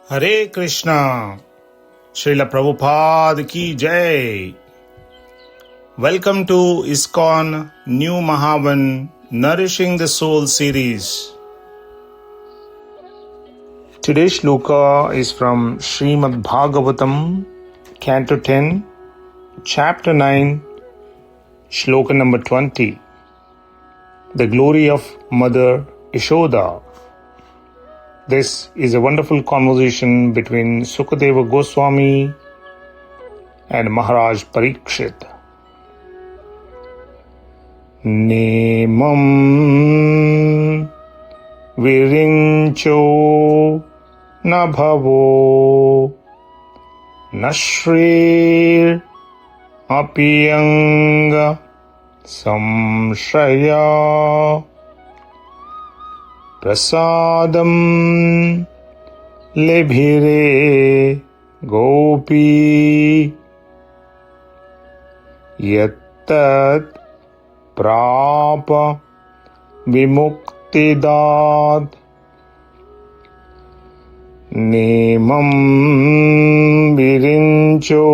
Hare Krishna, Srila Prabhupada ki Jai. Welcome to ISKCON New Mahavan Nourishing the Soul series. Today's shloka is from Srimad Bhagavatam, Canto 10, Chapter 9, Shloka number 20. The glory of Mother Yashoda. This is a wonderful conversation between Sukadeva Goswami and Maharaj Parikshit. Nemam virincho na bhavo nashrir apiyanga samshaya prasadam lebhire gopi yattat prapa vimuktidat nemam virincho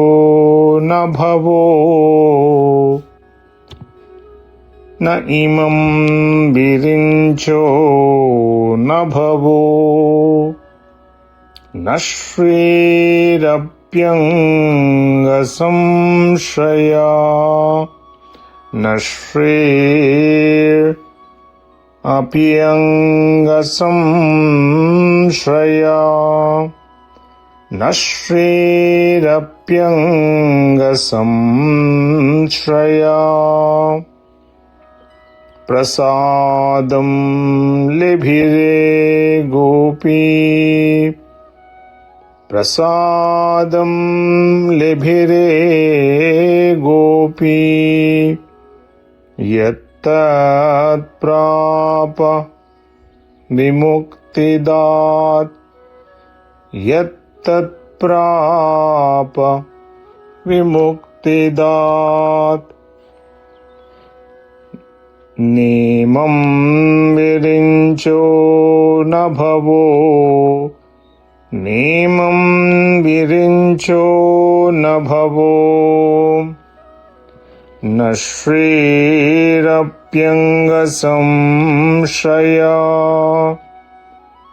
na bhavo na imam virincho na bhavo nashrirapyanga samshaya nashrir apyanga samshaya nashrirapyanga samshaya prasadam lebhire gopi prasadam lebhire gopi yattat prapa vimuktidat yattat prapa vimuktidat nemam virincho na bhavo nemam virincho na bhavo nashrirapyanga samshaya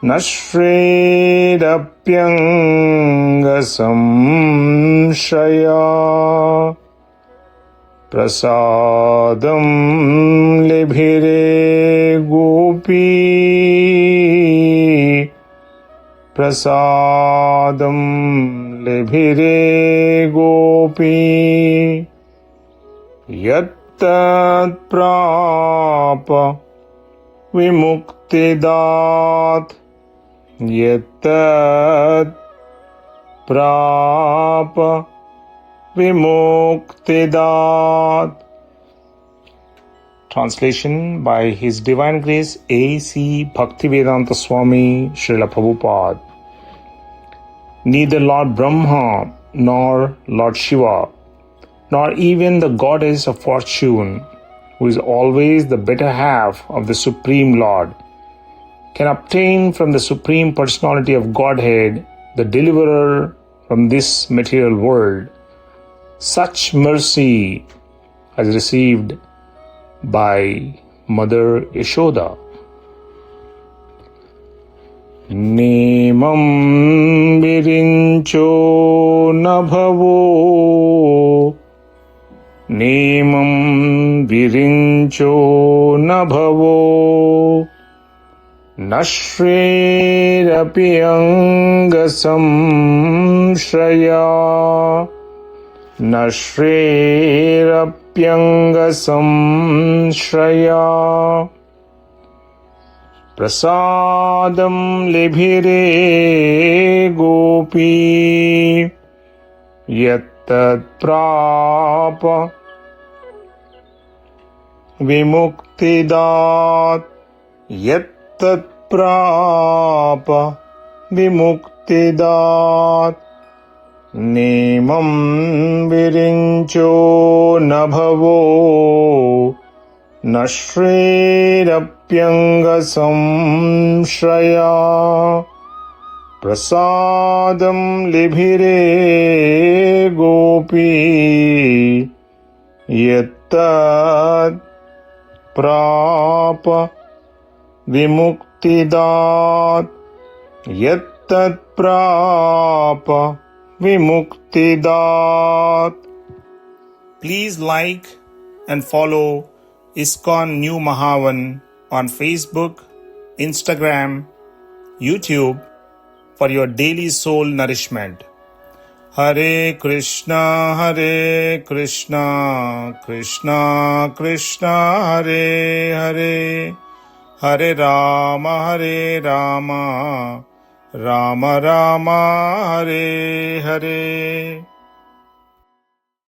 nashrirapyanga samshaya prasadam lebhire gopi prasadam lebhire gopi yattat prapa vimuktidat yattat prapa vimuktidat. Translation by His Divine Grace A.C. Bhaktivedanta Swami Srila Prabhupada. Neither Lord Brahma nor Lord Shiva, nor even the goddess of fortune, who is always the better half of the Supreme Lord, can obtain from the Supreme Personality of Godhead, the deliverer from this material world, such mercy as received by Mother Yashoda. Nemam virincho na bhavo nemam virincho na bhavo nashrirapyanga samshaya nashrirapyanga samshaya prasadam lebhire gopi yattat prapa vimuktidat yattat prapa vimuktidat nemam virincho na bhavo nashrirapyanga samshaya ప్రసాదం లిభిరే Gopi యత్తత్ ప్రాప విముక్తిదాత్ యత్తత్ ప్రాప విముక్తిదాత్. Please like and follow ISKCON New Mahavan on Facebook, Instagram, YouTube for your daily soul nourishment. Hare Krishna, Krishna Krishna, Hare Hare, Hare Rama, Rama Rama, Hare Hare.